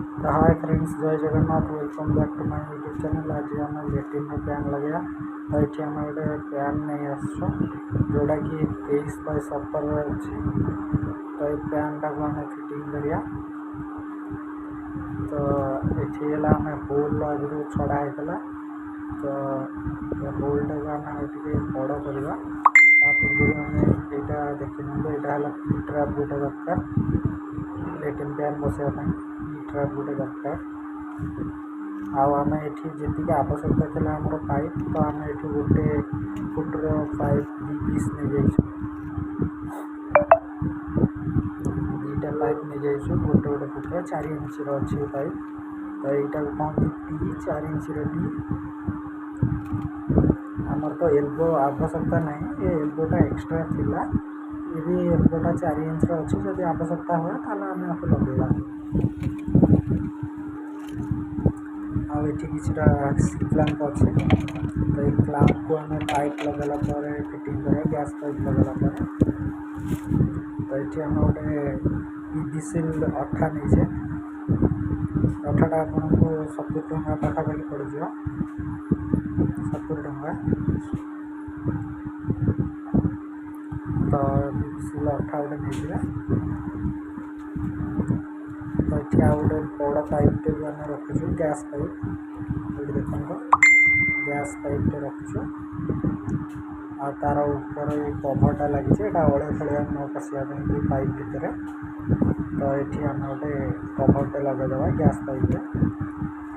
तो hi friends, जय Jagannath. Welcome back to my YouTube channel. आज आम लेट्रिन फैन लगे तो ये आम गोटे फैन नहीं आसो जोटा कि 23 बाय 17 अच्छी। तो ये फैन टाक आम फिटिंग करिया। तो ये आम होल आगु छड़ा होता तो होल टाक आम बड़ करवा पूर्व आम यहाँ देखी ना यहाँ पी ट्राप गोटे दरकार लेट्रिन फैन बसवाई ट्राप गोटे दरकार। आम ये जी आवश्यकता थी आम पाइप तो आम ये गोटे फुटर पाइप 2 पीस नहीं जाइए दुईटा पाइप नहीं जाइए गोटे गोटे फुटर 4 इंच अच्छी पाइप। तो यहाँ कहते टी 4 इंच टी आमर तो एल्बो आवश्यकता नहीं ये एल्बोटा एक्सट्रा थिला ये भी एल्बोटा 4 इंच अच्छी जब आवश्यकता हुए तो आम आपको लगेगा। आठ कि क्लैंप अच्छे तो ये क्लैंप को आम पाइप लगेला फिटिंग कर गैस पाइप लगेला तो ये आम गोटे पीवीसी अठा नहीं अठाटा आपको 70 टंका पाखापाखि पड़ 70 टंका। तो पीवीसी अठा गोटे नहीं तो ये गोटे बड़ पाइपटे भी आम रखुचु गैस पाइप ये देखो गैस पाइपटे रखुचु आ तार ऊपर कभरटा लगी अड़े फड़िया न पशिया पाइप भितर। तो ये आम गोटे कभरटे लगेदेवा गैस पाइप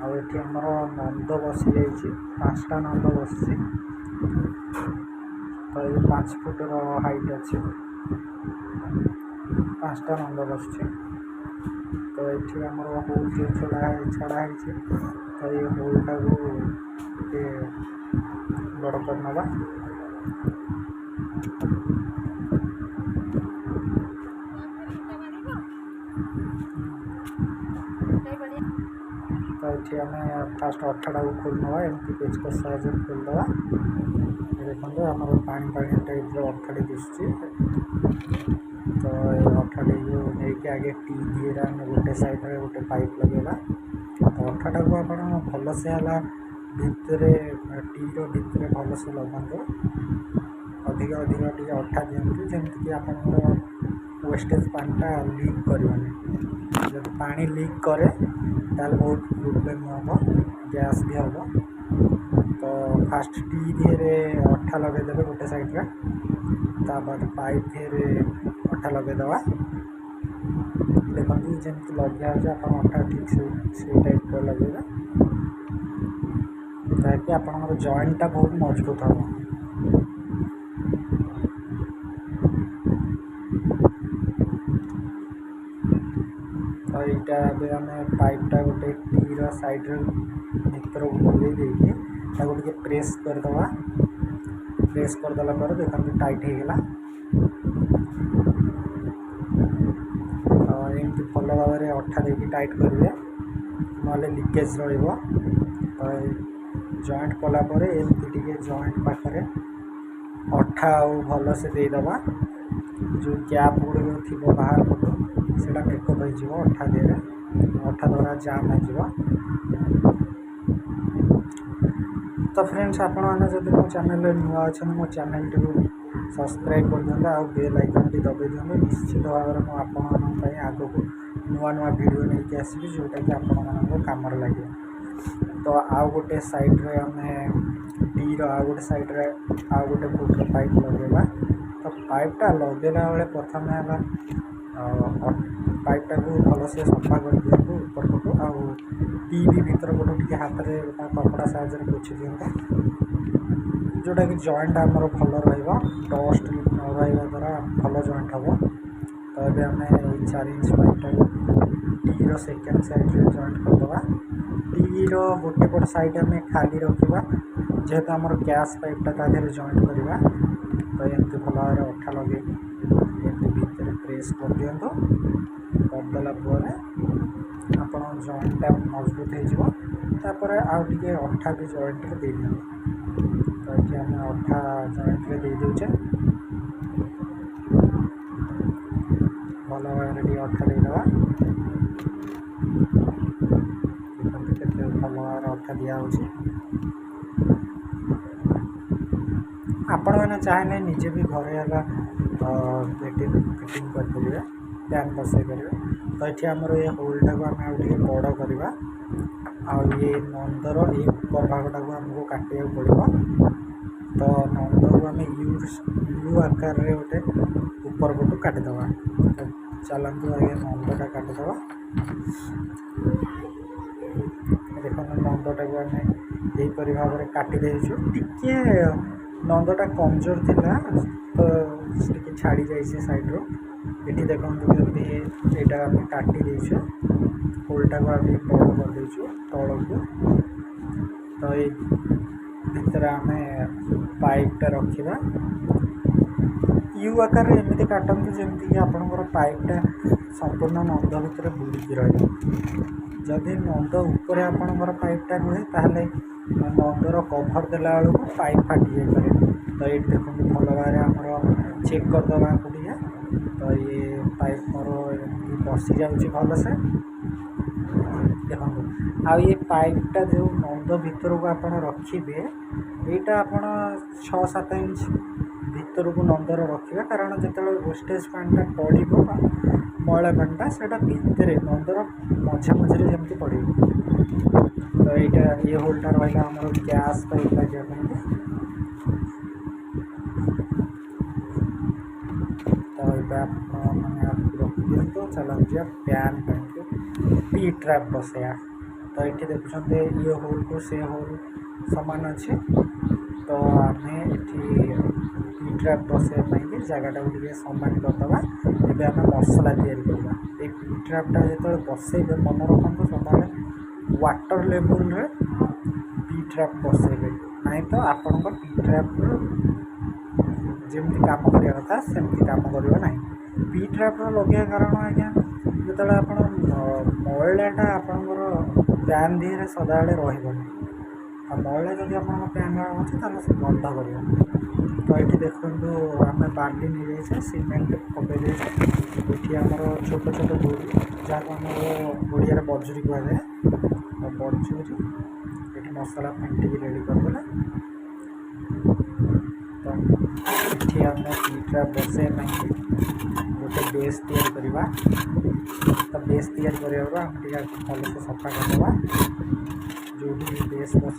आठ आमर नंद बसी जा 5टा नंद बसी। तो ये 5 फुटर हाइट अच्छे 5टा नंद बस। तो ये आम होल जो छड़ा तो ये होलटा को बड़ कर नवा। तो ये आम फास्ट अठाटा को खोलनवा एमती पेचकस साहय खोलदे देखो आम पानी पानी टाइप अठाटी दिशुची। तो अठाटी नहीं आगे टी दिए आम गोटे साइड गोटे पाइप लगेगा। तो अठाटा को आप भल से है भितर टी भितर भल से लगाते अधिक अधिक टी अठा दिखाँ जमीक आप वेस्टेज पानीटा लीक करवानी जब पानी लीक करे ताल बहुत प्रोब्लेम हम गैस भी हम। तो फास्ट टी दिहे अठा लगेदे गोटे साइड्रे तापर पाइप दिहे अठा लगेदवा देखते जमी लगे आप अठा ठीक से टाइप लगे ताकि आप जॉइंटा बहुत मजबूत हम। तो यहाँ आम पाइपटा गोटे टीर साइड्रे भर बुले देके प्रेस करदे प्रेस करदेला देखते टाइट होगला। एमती भल भाव में अठा देकी टाइट करेंगे ना लिकेज रो। तो जॉइंट कलापर एमती जॉइंट पाखे अठा भल से देदेवा जो गैप गुड़िक थी बाहर पटू से मेकअप हो अठा दिए अठा द्वारा जाम हो। तो फ्रेंड्स आपने मो चैनल नुआ अच्छा मो चैनल टी सब्सक्राइब कर दिखाँ आ बेल आइकन टी दबाई दिखाँ निश्चित भाव में आग को नुआ नुआ वीडियो नहीं आसबि जोटा कि आपण कम लगे। तो आउ गोटे साइड्रे आम टीर आउ गोटे साइड्रे आउ गोटे फुटर पाइप लगेगा। तो पाइपटा लगेला बेले प्रथम है पाइपटा को भल से सफा कर दिखाँ ऊपर पटू आ टी भी भर पटू टी हाथ में कपड़ा साहाଯ୍य पोछि दिखाँ जोटा कि जॉइंट आमर भल रस्ट न रहा द्वारा भल जॉइंट हम। तो ये आम 4 इंच पाइपटा टीर सेकेंड साइड्रे जॉइंट करदे टीर गोटे पट साइड आम खाली रखा जेहेतु आम गैस पाइपटा तादेह जॉइंट करवा। तो एमती भल भाव में अठा लगे एमती भितर प्रेस कर दिंतु करदेला आप जॉइंटा मजबूत होपर आउ टे अठा भी जॉइंट दे दिखाँ। तो ये आम अठा जॉइंट दे देचे भल भाव में अठा देदेवा। अठा दिया आपण मैंने चाहे निजे भी घरे फिटिंग कर फैन बसई पारे। तो ये आमर ये होल्टा को आम बड़ करवा ये नंदर ये ऊपर भागटा को आमको काटा पड़ो। तो नंद को आम यू आकार गोटे ऊपर पटू काटिदे। तो चलतु आगे नंदटा काटिदे। देख नंदटा को आम यहीपरी भाव में काटिदेचु। टे नंदटा कमजोर थिला तो टे छाड़ी जाइए सैड्रु। ये देखो जल्दी यहाँ आम काटिदेचु होलटा को आगे बड़ करदेचु तल को। तो ये भितर आम पाइपटा रखा यू आकार एमती काटती जमीक आपंकर पाइपटा संपूर्ण नंद भितर बुड़की रही। जदि नंद उपर आपंकर पाइपटा रुहे ताहले नंदर कभर देला बेलू पाइप फाटी जापे। तो ये देखो भल भाव आमर चेक करदे आपको। तो ये पाइप मोर बसी जाऊँगी भल से देखो। आ ये पाइपटा जो नंद भितर को आप रखिए यहाँ आप 6-7 इंच भितर को नंदर रखिए। कारण जो वेस्टेज पानीटा पड़ो मैला पानीटा से भितर नंदर मझे मझे जमी पड़े। तो यहाँ ये होल्टा रहा आम गैस पाइप लगे। तो मैंने रखी तो चलते पैन पी ट्रैप बसैया। तो ये देखुं ये होल को से होल सामान अच्छे। तो आम ये पी ट्रैप बसैया जगटा को सामान करदे। ये आम मसला या पी ट्रैपटा जो बसैबे मन रखु सब वाटर लेवल रे पी ट्रैप बसैबे ना। तो आपण पी ट्रैप जमी कम करने कथा सेमती कम करना। पी ट्रैप लगे कारण आज्ञा जो आप मैलाटा आपंकर पैन दिहे सदाबे रही मैला जब आप पैन अच्छे तो बंद कर। तो ये देखो आम बाल्टी नहीं जाए सीमेंट पकईदे। ये आमर छोट छोट गोड़ी जहाँ आम ओडिया बजुरी कहुए। तो बजुरी ये मसला फेंटिक रेडी करदे। तो ये आम पी ट्रैप बसैया गोटे बेस या। तो बेस या आम भल से सफा करदे। जो भी बेस बस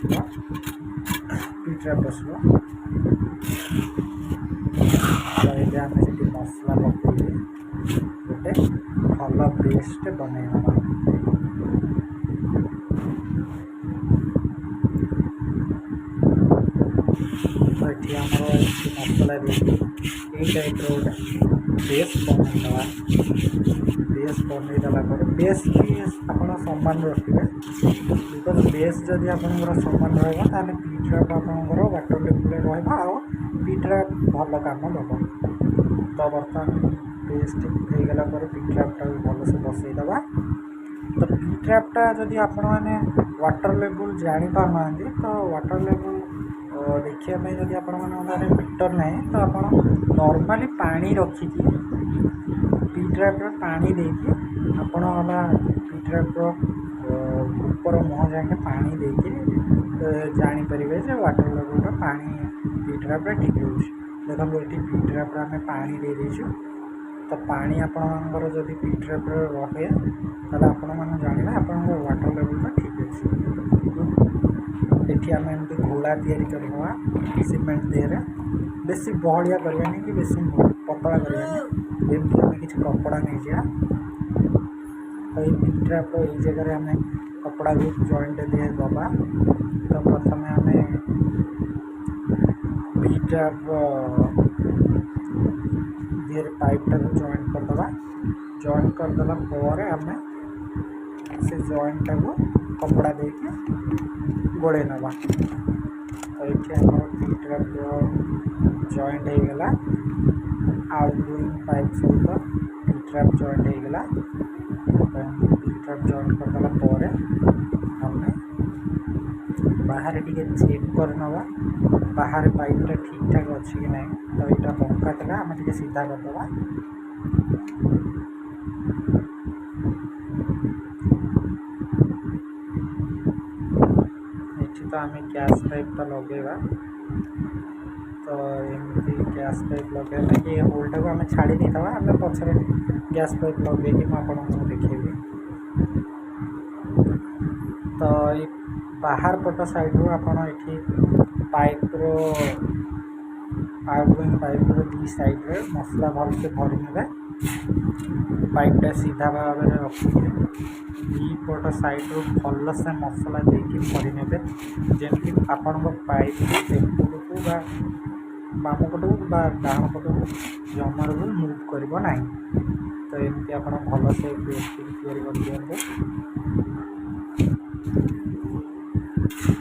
पी ट्रैप बस। तो ये आम से मसला पकड़ गोटे भल बेस्ट बनवा। तो ये आमर मसला यही टाइप रोटे बेस बनईदे। बेस बनईदेला बेस भी आप सामान रखिए। बिकज बेस जदि आप सामान रहा पी ट्रैप आपंकर वाटर लेवल रहा पी ट्रैप भल कम दब। तो बर्तमान बेस होगला पी ट्रैपटा भी भल से बसईदे। तो पी ट्रैपटा जदि आपण मैंने वाटर लेवल जापार तो वाटर लेवल देखापी जब आप मीटर ना तो आप नॉर्मली पानी रखिकी पी ट्रैप्र पानी देकी आपला पी ट्रैप्र ऊपर मुह जाके पानी देकी जापर जे वाटर लेवल पानी पी ट्रैप्रे ठीक रोचे। देखो ये पी ट्रैप्रे आम पानी दे देचु। तो पानी आपर जब पी ट्रैप्रे रहे तो आपण मैंने जानवे आप वाटर लेवल ठीक अच्छे। ये आम एमती घोड़ा या सीमेंट देहरे बेसी बहलिया करवानी कि बेसी पतला करवानी एमती आम कि कपड़ा नहीं जा। तो ये पी ट्रैप ये जगह आम कपड़ा भी जॉइंट दिए दबा। तो प्रथम आम पी ट्रैप दिए पाइपटा को जॉइंट करदे। जॉइंट करदेला आम से जॉइंटा को कपड़ा देके गोड़े नवा। तो ये आम पी ट्रैप जॉइंट होगला आउटगोइंग पाइप सहित पी ट्रैप जॉइंट होगला। पी ट्रैप जॉइंट करदेला आम बाहर टे चेक कर नवा बाहर पाइपटा ठीक ठाक अच्छी कि ना। तो यहाँ बंका था आम टे सीधा करदे। तो आम गैस पाइपटा लगेगा। तो एमती गैस पाइप लगे कि होल्टा को आम छाड़ी नहीं था आम पचर गैस पाइप लगे कि आपको देखेबी। तो ये बाहर पट साइड रू आप पाइप्र आउटगोइंग पाइप्र दी साइड्रे मसला भलसे भरी ने पाइपटा सीधा भाव में रखिए दीपट साइड्रु भल से मसला देकी भरी ने जमी आपण पाइप सेपट को बाम पट को डाण पट को जमार भी मुव कर ना। तो एमती आप भल से तैयारी कर दिखाते।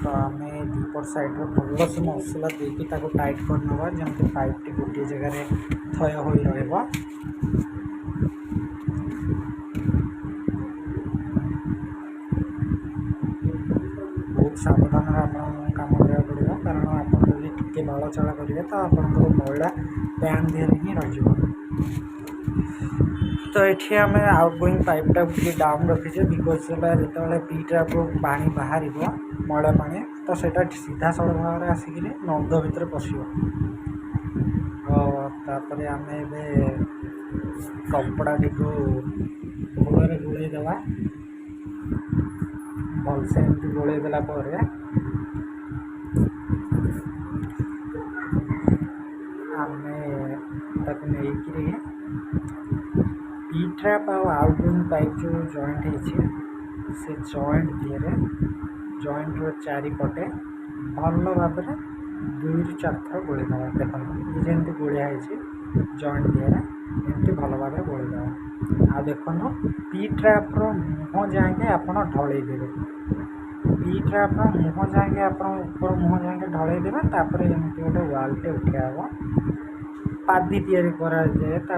तो आम दीपट साइड्रे भल से मसला देकी टाइट करना जमी पाइपटी गोटे जगार थय हो रहा। बहुत सावधान आप कम करा पड़ा कारण आप टे बाल चला करेंगे तो आप मैला पैन देहरे ही रही। तो ये आम आउटगोइंग पाइपटा टे डाउन रखीचे बिकज जो पी ट्रैप पा बाहर मैला पा तो सीधा सड़क भाव में आसिक नंद भितर पशो। तापर आम कपड़ा टी भोल गोलईदेवा भलसे एमती गोलईदेला आम नहीं पी ट्रैप आउटगोइंग पाइप जो जॉइंट है से जॉइंट दिए जॉइंट चारिपटे भल भाव में 2 ରୁ 4 थर गोलईदेवा। देखो ये जमी गोलिया जॉइंट दिए एमती भल भाव में गोलईदेवा। आ देखो पी ट्रैप्र मुह जाए आप ढलईदेवे पी ट्रैप्र मुह जाए आप ऊपर मुह जाए ढलईदेवे। तापर एमती गोटे वालटे उठा हे पादी तैयारी कराए कहते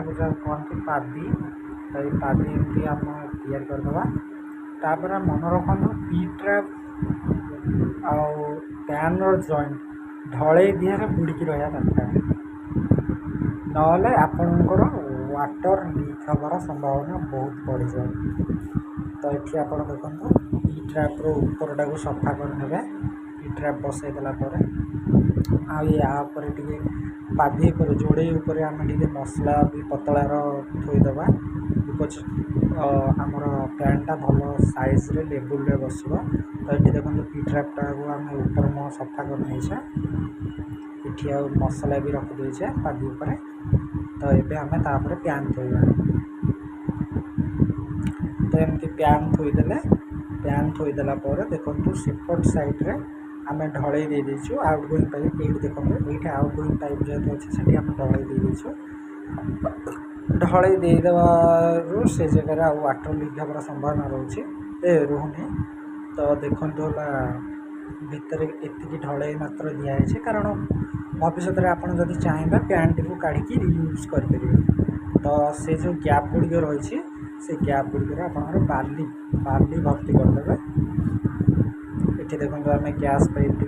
पादी। तो ये पादी एमती आम तैयारी करदे। तापर मन रखु पी ट्रैप आउ पैन जॉइंट ढलई दिहरे बुड़की रहा दरकार ना आपणकर वाटर लीक हबार संभावना बहुत बढ़ जाए। तो ये आप देखो पी ट्रैप्र उपरटा को सफा करने पी ट्रैप बसईदेला आपर टे पादी जोड़े उपर आम टे मसला भी पतलार थोईदेवा बिकज आमर पैनटा भल साइज रे लेवल रे बस। तो ये देखो पी ट्रैपटा को आम ऊपर मुह सफा करने ये आ मसला भी रखिदे पादी उपर। तो ये आम तापर पैन थोड़ा तो एमती पैन थोईदेला देखो सेपट साइड्रे आम ढलई दे देचु आउटगोइंग पाइप ये देखो ये आउटगोइंग पाइप जेहतु अच्छे से आम ढलई दे देचु ढलई देदेवु से जगह वाटर लीक हमार संभावना रोचे रोनी। तो देखो भितर एति ढलई मात्र दिखाई कारण भविष्य में आप चाहिए पैन टी को काढ़ी यूज करेंगे। तो से जो गैप गुड़िक रही से गैप गुड़िक आप बाली भर्ती करदे। ये देखो आम गैस पाइप टी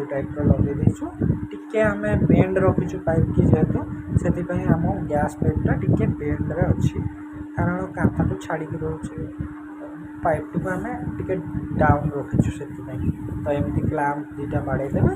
टाइप लगे देचु टी आम बेंड रखीचु पाइप की जेहेतु से आम गैस पाइपटा टी बेंड रे अच्छी कारण कांथा तो छाड़ी रोचे पाइप टी को आम टे डाउन रखीचु से। तो एमती क्लैंप 2टा बाड़ेदेवे